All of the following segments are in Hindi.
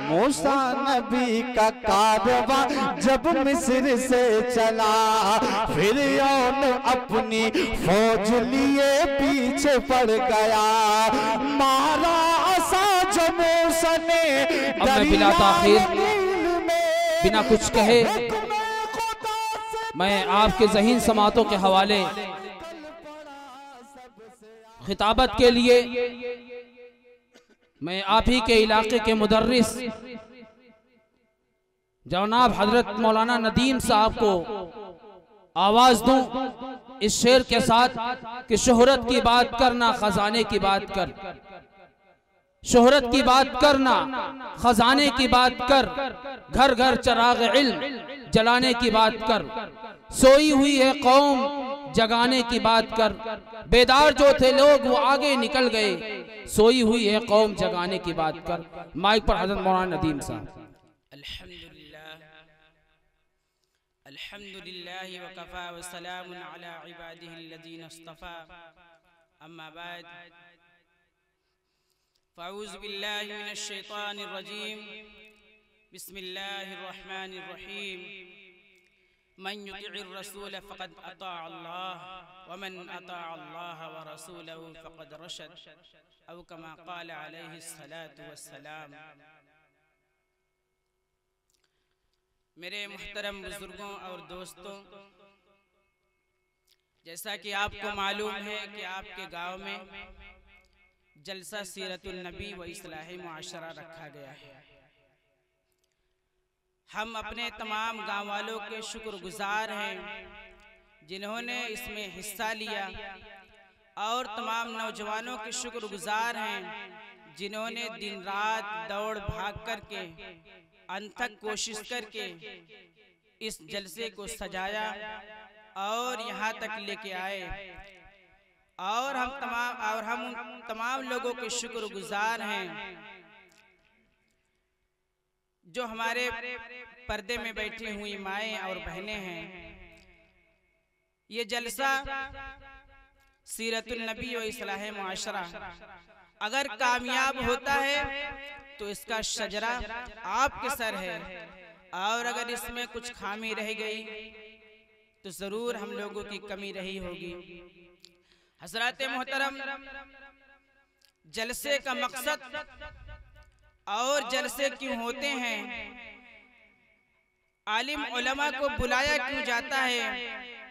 मूसा नबी का कारवां जब मिस्र से चला, फिरौन अपनी फौज लिए पीछे पड़ गया, मारा असा जो मूसा ने। अब मैं बिला ताखीर, बिना कुछ कहे, मैं आपके ज़हीन समातों के हवाले खिताबत के लिए मैं आप ही के इलाके के मुदर्रिस जनाब हजरत मौलाना नदीम साहब को आवाज दूं इस शेर के साथ कि शोहरत की बात करना, खजाने की बात कर, शोहरत की बात करना, खजाने की बात कर, घर घर चराग इल्म जलाने की बात कर, सोई हुई है कौम जगाने की बात कर, बेदार जो थे लोग वो आगे निकल गए, सोई हुई है कौम जगाने की बात कर। माइक पर हजरत मौलाना नदीम साहब। अल्हम्दुलिल्लाह व कफ़ा व सलामुन अला इबादिहिल्लज़ीना इस्तफ़ा, अम्मा बाद, फ़अऊज़ु बिल्लाहि मिनश शैतानिर रजीम, बिस्मिल्लाहिर रहमानिर रहीम, मन युतिइर रसूल फ़क़द अता अल्लाह व मन अता अल्लाह व रसूलहु फ़क़द रशद, औ कमा क़ाल अलैहिस्सलातु वस्सलाम। मेरे मुहतरम बुजुर्गों और दोस्तों, जैसा कि आपको मालूम है कि आपके गांव में जलसा सीरतुन नबी व इस्लाह मुआशरा रखा गया है। हम अपने तमाम गांव वालों के शुक्रगुजार हैं जिन्होंने इसमें हिस्सा लिया, और तमाम नौजवानों के शुक्रगुजार हैं जिन्होंने दिन रात दौड़ भाग करके अनथक कोशिश करके इस जलसे को सजाया और यहाँ तक लेके आए। और हम उन तमाम लोगों के शुक्रगुजार हैं जो हमारे पर्दे में बैठी हुई माएँ और बहनें हैं। ये जलसा सीरतुन नबी व इस्लाह मुआशरा अगर कामयाब होता है तो इसका शजरा आपके सर है, और अगर इसमें कुछ खामी रह गई तो जरूर हम लोगों की कमी रही होगी। हज़रात मोहतरम, जलसे का मकसद और जलसे क्यों होते हैं, आलिम उलमा को बुलाया क्यों जाता है,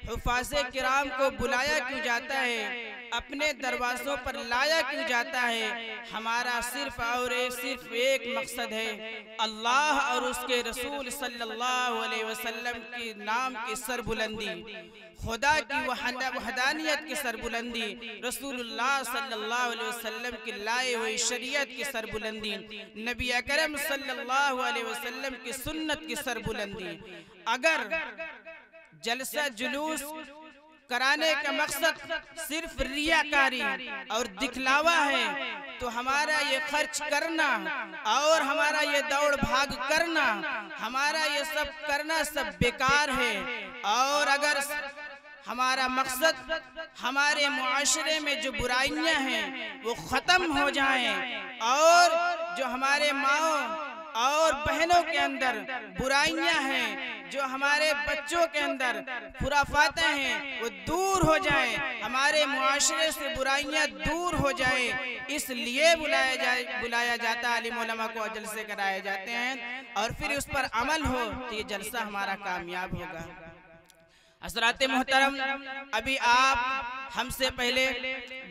हुफ़ाज़े किराम को बुलाया क्यों जाता है, अपने दरवाज़ों पर लाया क्यों जाता है, हमारा सिर्फ और सिर्फ एक मकसद है, अल्लाह और उसके रसूल सल्लल्लाहु अलैहि वसल्लम के नाम की सरबुलंदी, खुदा की वहदानियत की सरबुलंदी, रसूलुल्लाह सल्लल्लाहु अलैहि वसल्लम की लाए हुई शरीयत की सरबुलंदी, नबी अकरम सल्लल्लाहु अलैहि वसल्लम की सुन्नत की सरबुलंदी। अगर जलसा जुलूस कराने का मकसद सिर्फ रियाकारी और दिखलावा है तो हमारा ये खर्च करना और हमारा ये दौड़ भाग करना, हमारा ये सब करना सब बेकार है। और अगर हमारा मकसद हमारे मुआशरे में जो बुराइयां हैं वो ख़त्म हो जाएं, और जो हमारे माओ और बहनों के अंदर बुराइयां हैं, जो हमारे बच्चों के अंदर खुराफातें हैं वो दूर हो जाएं, हमारे मुआशरे से बुराइयां दूर हो जाएं, इसलिए बुलाया जाता है, आलिम उलमा को जलसे कराए जाते हैं, और फिर उस पर अमल हो तो ये जलसा हमारा कामयाब होगा। हज़रात मोहतरम, अभी आप हमसे पहले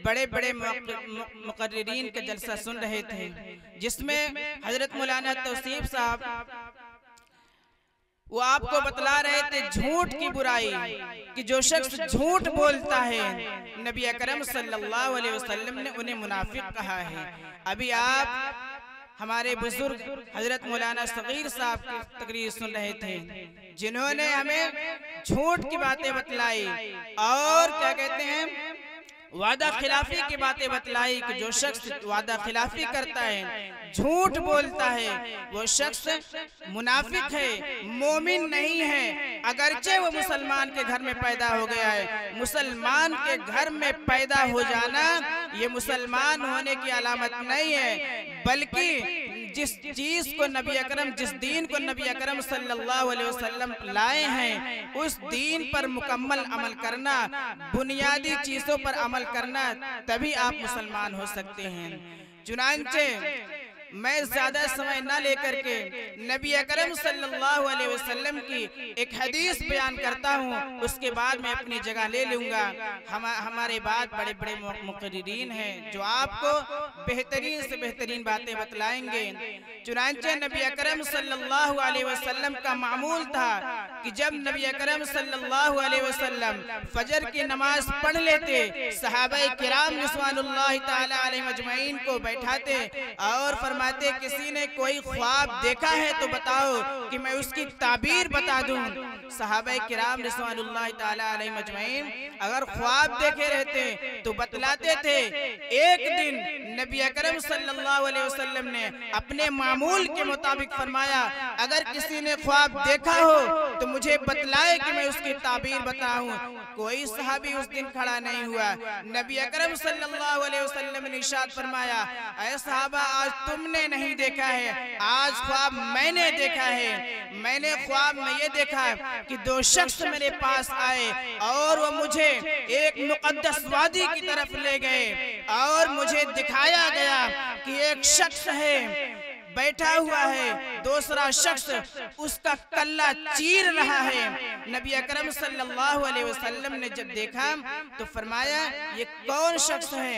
बड़े बड़े मुकर्रिरीन का जलसा सुन रहे थे, जिसमें हजरत मौलाना तौसीफ साहब वो आपको बतला रहे थे झूठ की बुराई, कि जो शख्स झूठ बोलता है नबी अकरम सल्लल्लाहु अलैहि वसल्लम ने उन्हें मुनाफिक कहा है। अभी आप हमारे बुजुर्ग हजरत मौलाना सगीर साहब की तकरीर सुन रहे थे, जिन्होंने हमें झूठ की बातें बतलाई और क्या कहते हैं वादा खिलाफी की बातें बतलाई, कि जो शख्स वादा खिलाफी करता है, झूठ बोलता है, वो शख्स मुनाफिक है, मोमिन नहीं है। अगरचे वो मुसलमान के घर में पैदा हो गया है, मुसलमान के घर में पैदा हो जाना ये मुसलमान होने की अलामत नहीं है, बल्कि जिस चीज को नबी अकरम, जिस दीन को नबी अकरम सल्लल्लाहु अलैहि वसल्लम लाए हैं, उस दीन पर मुकम्मल अमल करना, बुनियादी चीजों पर अमल करना, तभी आप मुसलमान हो सकते हैं। चुनांचे मैं ज्यादा समय न लेकर के नबी अकरम सल्लल्लाहु अलैहि वसल्लम की एक हदीस बयान करता हूँ, उसके बाद मैं अपनी जगह ले लूँगा। हमारे बाद बड़े बड़े मुक़र्रिरीन हैं जो आपको बेहतरीन से बेहतरीन बातें बतलाएंगे। चुनांचे नबी अकरम सल्लल्लाहु अलैहि वसल्लम का मामूल था कि जब नबी अकरम सल्लल्लाहु अलैहि वसल्लम फजर की नमाज पढ़ लेते, सहाबाए किराम रिज़वानुल्लाहि ताला अलैहिम अजमईन को बैठाते और फरमाते, किसी ने कोई ख्वाब देखा है तो बताओ कि मैं उसकी ताबीर बता दूं। सहाबाए किराम रिज़वानुल्लाहि ताला अलैहिम अजमईन अगर ख्वाब देखे रहते तो बतलाते थे। एक दिन नबी अकरम सल्लल्लाहु अलैहि वसल्लम ने अपने मामूल के मुताबिक फरमाया, अगर किसी ने ख्वाब देखा हो तो मुझे बतलाए कि मैं उसकी ताबीर बताऊं। कोई सहाबी उस दिन खड़ा नहीं हुआ। नबी अकरम सल्लल्लाहु अलैहि वसल्लम ने इरशाद फरमाया, ऐ सहाबा, आज तुमने नहीं देखा है, आज ख्वाब मैंने देखा है। मैंने ख्वाब में ये देखा कि दो शख्स मेरे पास आए और वो मुझे एक मुक़द्दस वादी की तरफ ले गए और मुझे दिखाया गया कि एक शख्स है बैठा हुआ है, दूसरा शख्स उसका कल्ला चीर रहा है। नबी अकरम सल्लल्लाहु अलैहि वसल्लम ने जब देखा तो फरमाया, ये कौन शख्स है?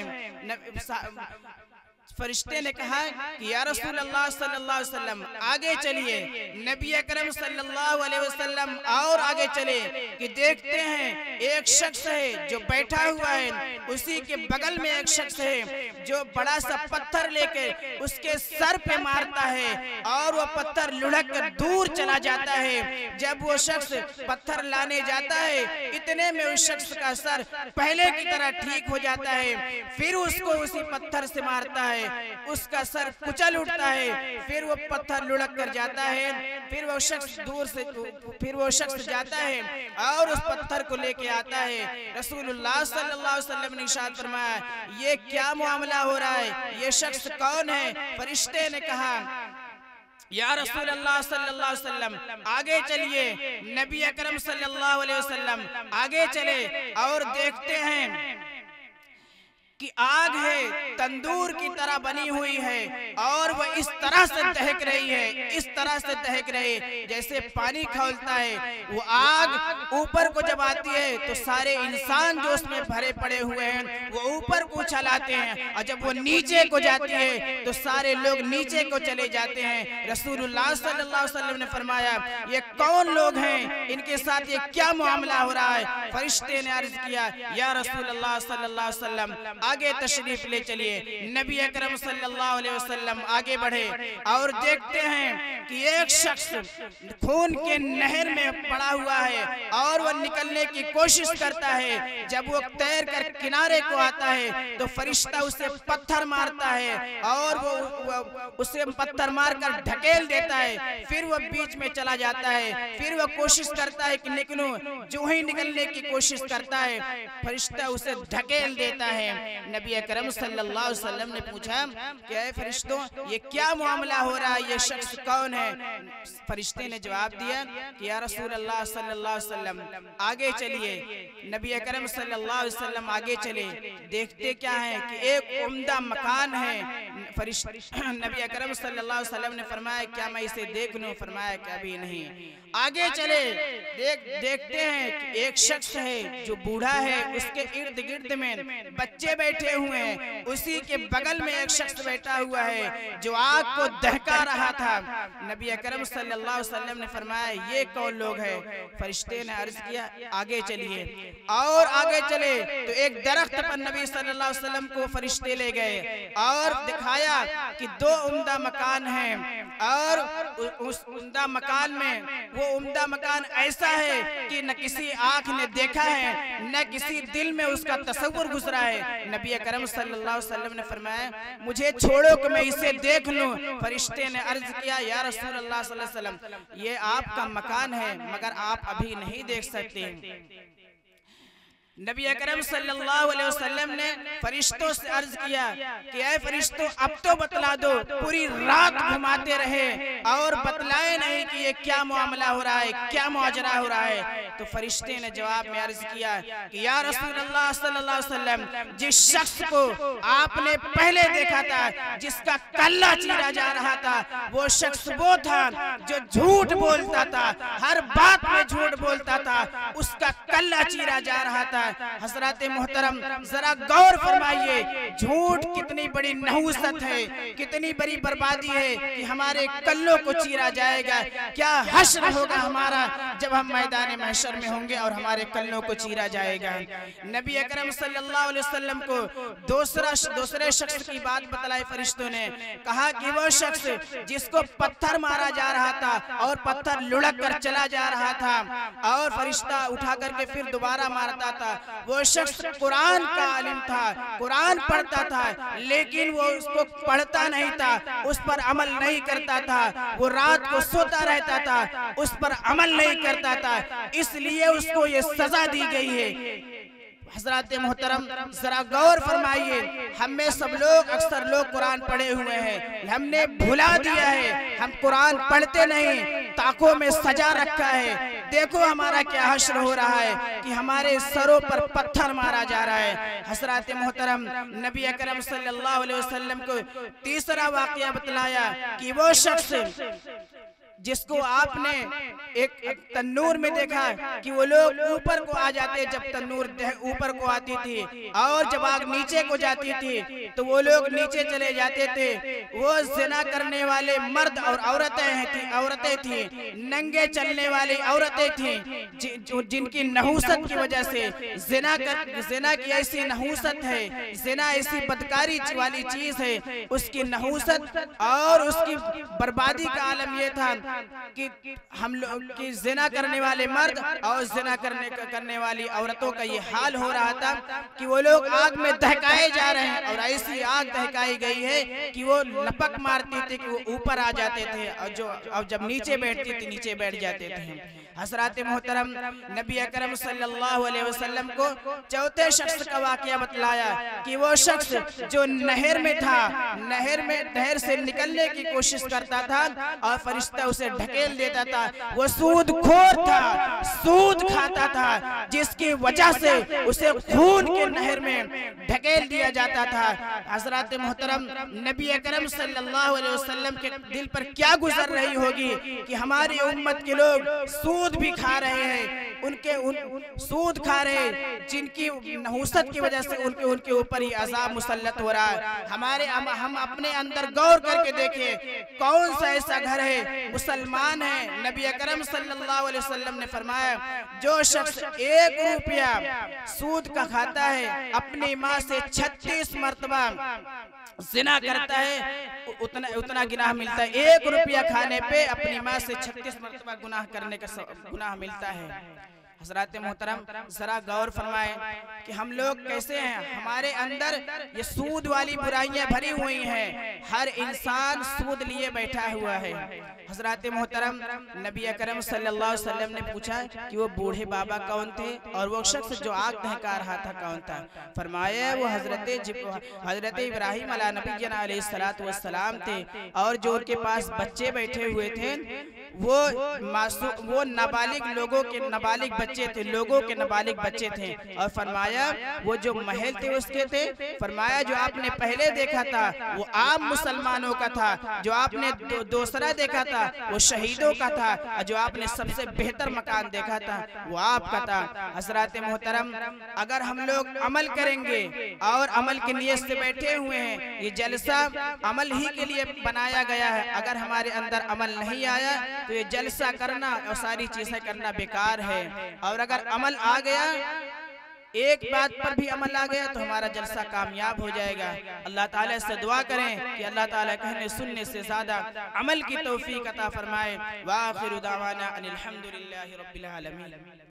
फरिश्ते ने कहा कि या रसूल अल्लाह सल्लल्लाहु अलैहि वसल्लम आगे चलिए। नबी अकरम सल्लल्लाहु अलैहि वसल्लम और आगे चले कि देखते हैं एक शख्स है जो बैठा हुआ है, उसी के बगल में एक शख्स है जो बड़ा सा पत्थर लेकर उसके सर पे मारता है और वो पत्थर लुढ़क कर दूर चला जाता है। जब वो शख्स पत्थर लाने जाता है, इतने में उस शख्स का सर पहले की तरह ठीक हो जाता है। फिर उसको उसी पत्थर से मारता है, उसका सर कुचल उठता है, फिर वो पत्थर लुढ़क कर जाता है। फिर वो शख्स दूर से जाता है और उस पत्थर को लेके आता है। रसूलुल्लाह सल्लल्लाहु अलैहि वसल्लम ने इरशाद फरमाया, ये क्या मामला हो रहा है, ये शख्स कौन है? फरिश्ते ने कहा, या रसूल अल्लाह सल्लल्लाहु अलैहि वसल्लम आगे चलिए। नबी अकरम सल्लल्लाहु अलैहि वसल्लम आगे चले और देखते हैं कि आग है, तंदूर की तरह बनी हुई है और वह इस तरह से दहक रही है, इस तरह से दहक रही है जैसे पानी खौलता है। वो आग ऊपर को जब आती है तो सारे इंसान जो उसमें भरे पड़े हुए हैं वो ऊपर को उछलाते हैं, और जब वो नीचे को जाती है तो सारे लोग नीचे को चले जाते हैं। रसूलुल्लाह सल्लल्लाहु अलैहि वसल्लम ने फरमाया, ये कौन लोग हैं, इनके साथ ये क्या मामला हो रहा है? फरिश्ते ने अर्ज किया, या रसूलल्लाह सल्लल्लाहु अलैहि वसल्लम आगे तशरीफ ले चलिए। नबी अकरम सल्लल्लाहु अलैहि वसल्लम आगे बढ़े और देखते हैं कि एक शख्स खून के नहर में पड़ा हुआ है और वह निकलने की कोशिश करता है। जब वो तैर कर किनारे को आता है तो फरिश्ता उसे पत्थर मारता है और वो उसे पत्थर मारकर ढकेल देता है। फिर वह बीच में चला जाता है, फिर वह कोशिश करता है कि निकलूं, जो ही निकलने की कोशिश करता है फरिश्ता उसे ढकेल देता है। नबी अकरम सल्लल्लाहु अलैहि वसल्लम ने पूछा कि ऐ फरिश्तों, ये क्या मामला हो रहा है, ये शख्स कौन है? फरिश्ते ने जवाब दिया कि या रसूल अल्लाह सल्लल्लाहु अलैहि वसल्लम आगे चलिए। नबी अकरम सल्लल्लाहु अलैहि वसल्लम आगे चले, देखते क्या है कि एक उम्दा मकान है। नबी अकरम सल्लल्लाहु अलैहि वसल्लम ने फरमाया, क्या मैं इसे देख लूं? फरमाया कि अभी नहीं। आगे चले, देखते हैं कि एक शख्स है जो बूढ़ा है, उसके इर्द गिर्द में बच्चे बैठे हुए हैं, उसी के बगल में एक शख्स बैठा हुआ है जो आग को दहका रहा था। नबी अकरम सल्लल्लाहु अलैहि वसल्लम ने फरमाया, ये कौन लोग हैं? फरिश्ते ने अर्ज किया, आगे चलिए। और आगे चले तो एक दरख्त पर नबी सल्लल्लाहु अलैहि वसल्लम को फरिश्ते ले गए और दिखाया कि दो उम्दा मकान हैं और उस उम्दा मकान में वो उम्दा मकान ऐसा है कि न किसी आंख ने देखा है, न किसी दिल में उसका तसव्वुर गुजरा है। नबी अकरम सल्लल्लाहु अलैहि वसल्लम ने फरमाया, मुझे छोड़ो कि मैं इसे देख लूं। फरिश्ते ने अर्ज किया, या रसूल अल्लाह सल्लल्लाहु अलैहि वसल्लम, ये आपका मकान है मगर आप अभी नहीं देख सकते। नबी अकरम सल्लल्लाहु अलैहि वसल्लम ने फरिश्तों से अर्ज किया कि ऐ फरिश्तों, अब तो बतला दो। पूरी रात घुमाते रहे और बतलाए नहीं कि ये क्या मामला हो रहा है, क्या माजरा हो रहा है। तो फरिश्ते ने जवाब में अर्ज किया कि या रसूलल्लाह सल्लल्लाहु अलैहि वसल्लम, जिस शख्स को आपने पहले देखा था, जिसका कल्ला चीरा जा रहा था, वो शख्स वो था जो झूठ बोलता था, हर बात में झूठ बोलता था, उसका कल्ला चीरा जा रहा था। हज़रात मोहतरम, जरा गौर फरमाइए, झूठ कितनी बड़ी नहुसत है, कितनी बड़ी बर्बादी है कि हमारे कल्लों को चीरा जाएगा। क्या हश्र होगा हमारा जब हम मैदान महशर में होंगे और हमारे कल्लों को चीरा जाएगा। नबी अकरम सल्लल्लाहु अलैहि वसल्लम को दूसरे शख्स की बात बतलाई फरिश्तों ने, कहा कि वो शख्स जिसको पत्थर मारा जा रहा था और पत्थर लुढ़क कर चला जा रहा था और फरिश्ता उठा करके फिर दोबारा मारता था, वो शख्स कुरान का आलिम था, कुरान पढ़ता था, लेकिन वो उसको पढ़ता नहीं था, उस पर अमल नहीं करता था, वो रात को सोता रहता था, उस पर अमल नहीं करता था, इसलिए उसको ये सजा दी गई है। हज़रात मोहतरम, जरा गौर फरमाइए, हमें सब लोग अक्सर लोग कुरान पढ़े हुए हैं, हमने भुला दिया है, हम कुरान पढ़ते नहीं, ताकों में सजा रखा है। देखो हमारा क्या हश्र हो रहा है कि हमारे सरों पर पत्थर मारा जा रहा है। हज़रात मोहतरम, नबी अकरम सल्लल्लाहु अलैहि वसल्लम को तीसरा वाक़या बतलाया कि वो शख्स जिसको आपने एक तन्नूर में देखा कि वो लोग ऊपर को आ जाते, जब तन्नूर ऊपर को आती थी और जब आग नीचे को जाती थी तो वो लोग नीचे चले जाते थे। वो जिना करने वाले मर्द और औरतें थी, नंगे चलने वाली औरतें थी, जिनकी नहुसत की वजह से जिना की ऐसी नहुसत है, जिना ऐसी बदकारी वाली चीज है, उसकी नहुसत और उसकी बर्बादी का आलम ये था कि हम लोग की जिना करने वाले मर्द और जिना करने वाली औरतों का ये हाल हो रहा था कि वो लोग आग में दहकाए जा रहे हैं और ऐसी आग दहकाई गई है कि वो लपक मारती थी कि वो ऊपर आ जाते थे और जब नीचे बैठती थी नीचे बैठ जाते थे। हज़रात मोहतरम, नबी अकरम सल्लल्लाहु अलैहि वसल्लम को चौथे शख्स का वाक़या बतलाया कि वो शख्स जो नहर में था, नहर से निकलने की कोशिश करता था और फरिश्ता उसे ढकेल देता था, वो सूदखोर था, सूद खाता था, जिसकी वजह से उसे खून के नहर में ढकेल दिया जाता था। हज़रात मोहतरम, नबी अकरम सल्लल्लाहु अलैहि वसल्लम के दिल पर क्या गुजर रही होगी कि हमारी उम्मत के लोग सूद भी खा रहे हैं, सूद खा रहे हैं, जिनकी नहुसत की वजह से उनके ऊपर ही अजाब मुसल्लत हो रहा है। हम अपने अंदर गौर करके देखें, कौन सा ऐसा घर है, मुसलमान है। नबी अकरम सल्लल्लाहु अलैहि वसल्लम ने फरमाया, जो शख्स 1 रुपया सूद का खाता है, अपनी माँ से 36 मरतबा जिना करता है, उतना गुनाह मिलता है। 1 रुपया खाने पे अपनी माँ से 36 मरतबा गुनाह करने का गुनाह मिलता है। हज़रात मोहतरम, जरा गौर फरमाएं कि हम लोग कैसे हैं, हमारे अंदर ये सूद वाली बुराइयां भरी हुई हैं, हर इंसान सूद लिए बैठा हुआ है। हज़रात मोहतरम, नबी अकरम सल्लल्लाहु अलैहि वसल्लम ने पूछा कि वो बूढ़े बाबा कौन थे और वो शख्स जो आग दहका रहा था कौन था। फरमाया वो हज़रत इब्राहिम अला नबीना अलैहिस्सलातु वस्सलाम थे और जो उनके पास बच्चे बैठे हुए थे वो नाबालिग बच्चे थे, लोगों के नाबालिग बच्चे थे। और फरमाया वो जो महल थे उसके थे, फरमाया जो आपने पहले देखा था वो आम मुसलमानों का था, जो आपने दूसरा देखा था वो शहीदों का था, और जो आपने सबसे बेहतर मकान देखा था वो आपका था। हज़रात मोहतरम, अगर हम लोग अमल करेंगे और अमल की नीयत से बैठे हुए हैं, ये जलसा अमल ही के लिए बनाया गया है, अगर हमारे अंदर अमल नहीं आया तो ये जलसा करना और सारी चीजें करना बेकार है। और अगर अमल आ गया, एक बात पर भी अमल आ गया तो हमारा जलसा कामयाब हो जाएगा। अल्लाह ताला से दुआ करें कि अल्लाह ताला कहने सुनने से ज्यादा अमल की तौफीक अता फरमाए। व आखिरु दावाना अनिल हम्दुलिल्लाहि रब्बिल आलमीन।